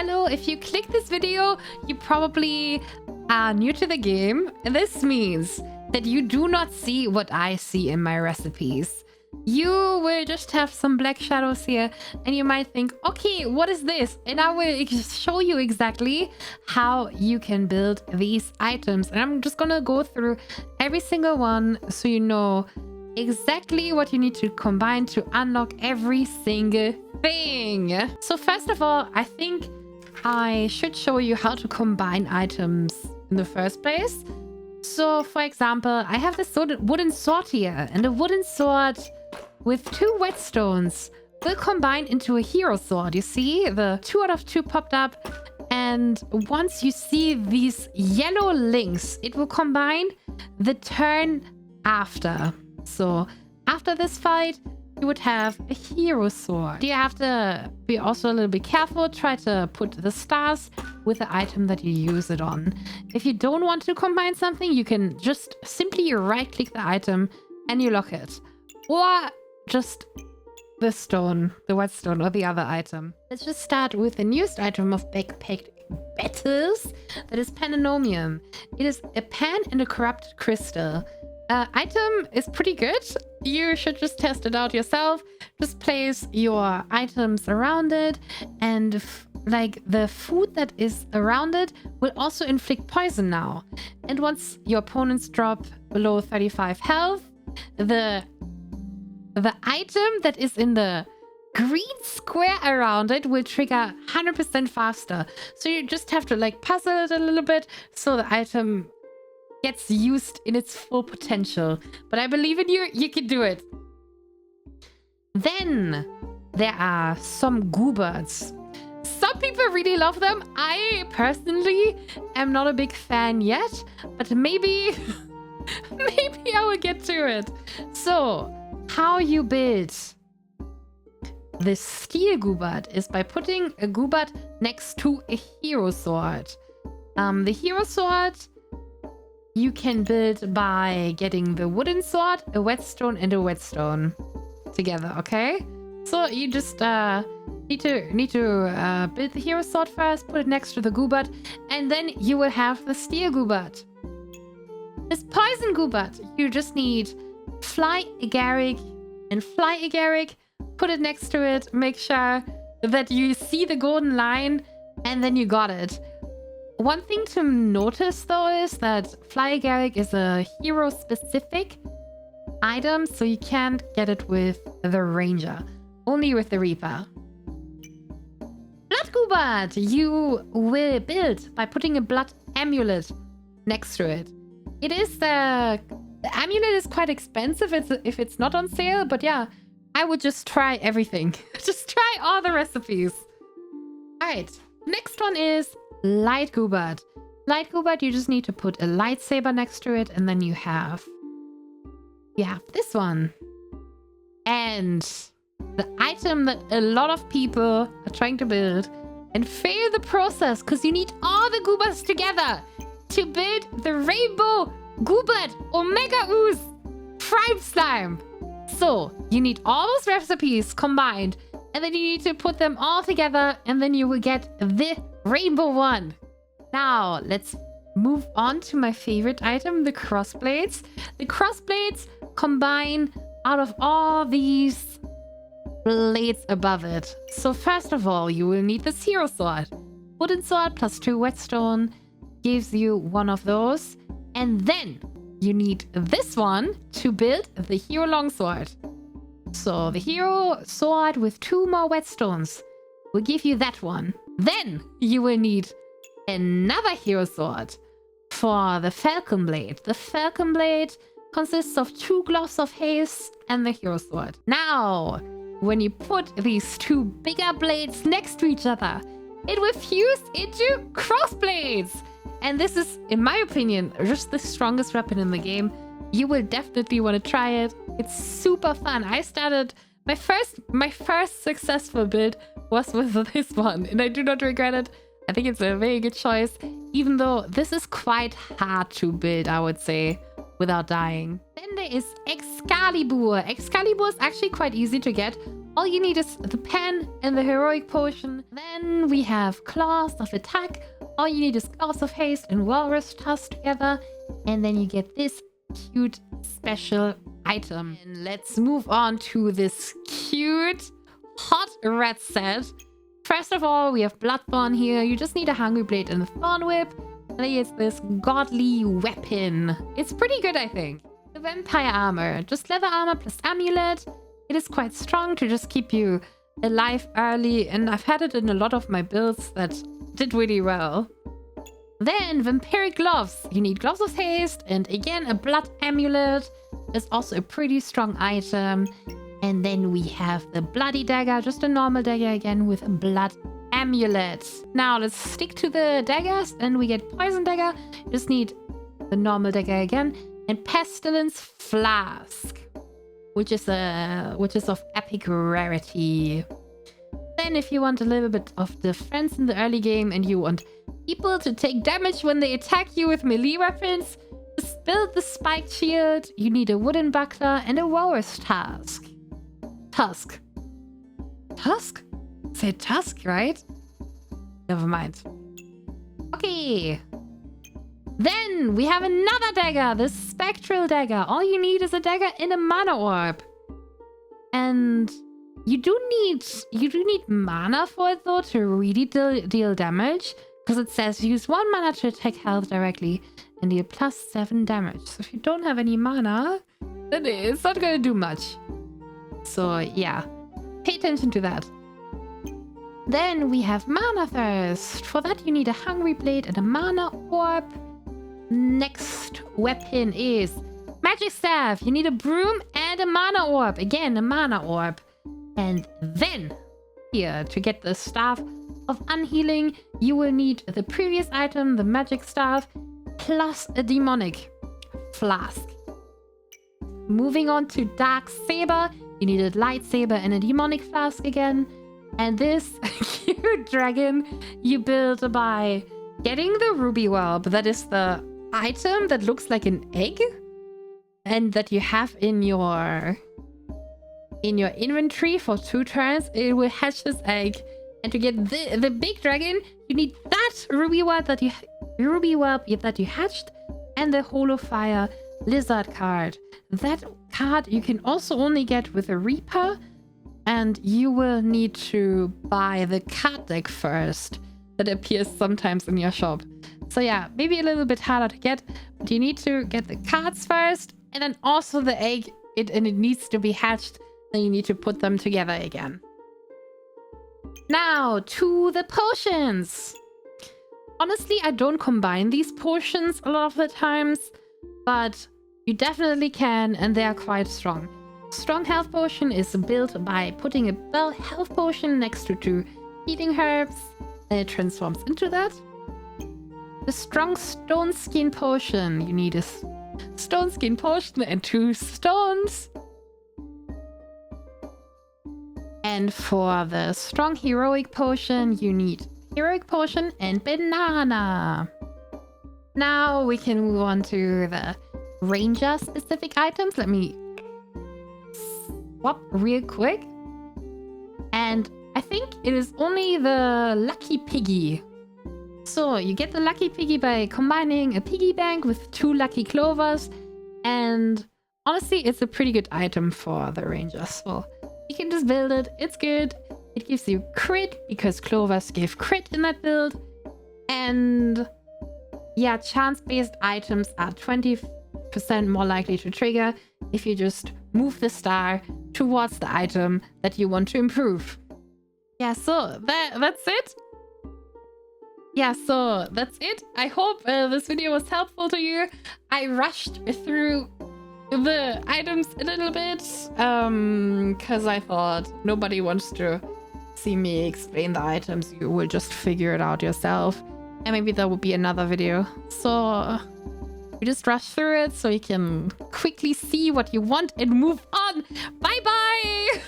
hello. If you click this video, you probably are new to the game. And this means that you do not see what I see in my recipes. You will just have some black shadows here and you might think, okay, what is this? And I will show you exactly how you can build these items. And I'm just gonna go through every single one so you know exactly what you need to combine to unlock every single thing. So first of all, I think I should show you how to combine items in the first place. So for example, I have this wooden sword here, and a wooden sword with 2 whetstones will combine into a hero sword. You see, the 2 out of 2 popped up, and once you see these yellow links, it will combine the turn after. So after this fight, you would have a hero sword. You have to be also a little bit careful. Try to put the stars with the item that you use it on. If you don't want to combine something, you can just simply right-click the item and you lock it. Or just the stone, the whetstone, or the other item. Let's just start with the newest item of backpacked battles. That is Pandamonium. It is a pan and a corrupted crystal. Item is pretty good. You should just test it out yourself. Just place your items around it, and like the food that is around it will also inflict poison now. And once your opponents drop below 35 health, the item that is in the green square around it will trigger 100% faster. So you just have to like puzzle it a little bit so the item gets used in its full potential. But I believe in you, you can do it. Then there are some Gooberts. Some people really love them. I personally am not a big fan yet, but maybe maybe I will get to it. So how you build this steel Goobert is by putting a Goobert next to a hero sword. The hero sword you can build by getting the wooden sword, a whetstone, and a whetstone together, okay? So you just need to build the hero sword first, put it next to the Goobert, and then you will have the steel Goobert. This poison Goobert, you just need fly agaric and fly agaric, put it next to it, make sure that you see the golden line, and then you got it. One thing to notice though is that Fly Agaric is a hero specific item, so you can't get it with the Ranger, only with the Reaper. Blood Goobert you will build by putting a blood amulet next to it. It is the amulet is quite expensive if it's not on sale, but yeah, I would just try everything. Just try all the recipes. Alright, next one is Light Goobert. Light Goobert, you just need to put a lightsaber next to it, and then you have this one. And the item that a lot of people are trying to build and fail the process because you need all the Gooberts together to build the Rainbow Goobert Omega Ooze Prime Slime. So you need all those recipes combined, and then you need to put them all together, and then you will get the rainbow one. Now let's move on to my favorite item, the Crossblades. The Crossblades combine out of all these blades above it. So first of all, you will need this hero sword. Wooden sword plus 2 whetstone gives you one of those, and then you need this one to build the hero longsword. So the hero sword with 2 more whetstones will give you that one. Then you will need another hero sword for the Falcon Blade. The Falcon Blade consists of 2 gloves of haste and the hero sword. Now, when you put these 2 bigger blades next to each other, it will fuse into Crossblades. And this is, in my opinion, just the strongest weapon in the game. You will definitely want to try it. It's super fun. I started my first successful build was with this one, and I do not regret it. I think it's a very good choice, even though this is quite hard to build, I would say, without dying. Then there is Eggscalibur. Excalibur is actually quite easy to get. All you need is the pen and the heroic potion. Then we have claws of attack. All you need is claws of haste and walrus tusk together. And then you get this cute special item. And let's move on to this cute hot red set. First of all, we have Bloodborne here. You just need a Hungry Blade and a Thorn Whip. And then it's this godly weapon. It's pretty good, I think. The vampire armor. Just leather armor plus amulet. It is quite strong to just keep you alive early. And I've had it in a lot of my builds that did really well. Then vampiric gloves. You need gloves of haste. And again, a blood amulet is also a pretty strong item. And then we have the bloody dagger. Just a normal dagger again with a blood amulet. Now let's stick to the daggers. And we get poison dagger. You just need the normal dagger again. And pestilence flask, which is of epic rarity. Then if you want a little bit of defense in the early game and you want people to take damage when they attack you with melee weapons, just build the spiked shield. You need a wooden buckler and a walrus tusk. Tusk? Say tusk, right? Never mind. Okay. Then we have another dagger, the Spectral Dagger. All you need is a dagger and a mana orb. And you do need mana for it though to really deal damage. Because it says use 1 mana to attack health directly and deal +7 damage. So if you don't have any mana, then it's not gonna do much. So yeah, pay attention to that. Then we have Manathirst. For that you need a Hungry Blade and a mana orb. Next weapon is Magic Staff. You need a broom and a mana orb. Again, a mana orb. And then here, to get the Staff of Unhealing, you will need the previous item, the Magic Staff, plus a Demonic Flask. Moving on to Dark Saber. You need a Lightsaber and a Demonic Flask again. And this cute dragon you build by getting the Ruby Whelp. That is the item that looks like an egg and that you have in your inventory for 2 turns. It will hatch this egg, and to get the big dragon you need that Ruby Whelp that you hatched and the Holofire Lizard card. That card you can also only get with a Reaper, and you will need to buy the card deck first that appears sometimes in your shop. So yeah, maybe a little bit harder to get, but you need to get the cards first, and then also the egg, and it needs to be hatched. Then you need to put them together again. Now to the potions. Honestly, I don't combine these potions a lot of the times, but you definitely can, and they are quite strong. Strong health potion is built by putting a health potion next to 2 healing herbs, and it transforms into that. The strong stone skin potion. You need a stone skin potion and 2 stones. And for the strong heroic potion, you need heroic potion and banana. Now we can move on to the ranger specific items. Let me swap real quick. And I think it is only the lucky piggy. So you get the lucky piggy by combining a piggy bank with 2 lucky clovers, and honestly it's a pretty good item for the rangers. Well, you can just build it, it's good. It gives you crit because clovers give crit in that build, and yeah, chance-based items are 20% more likely to trigger if you just move the star towards the item that you want to improve. Yeah, so that's it. Yeah, so that's it. I hope this video was helpful to you. I rushed through the items a little bit because I thought nobody wants to see me explain the items. You will just figure it out yourself, and maybe there will be another video. So we just rush through it so you can quickly see what you want and move on. Bye bye.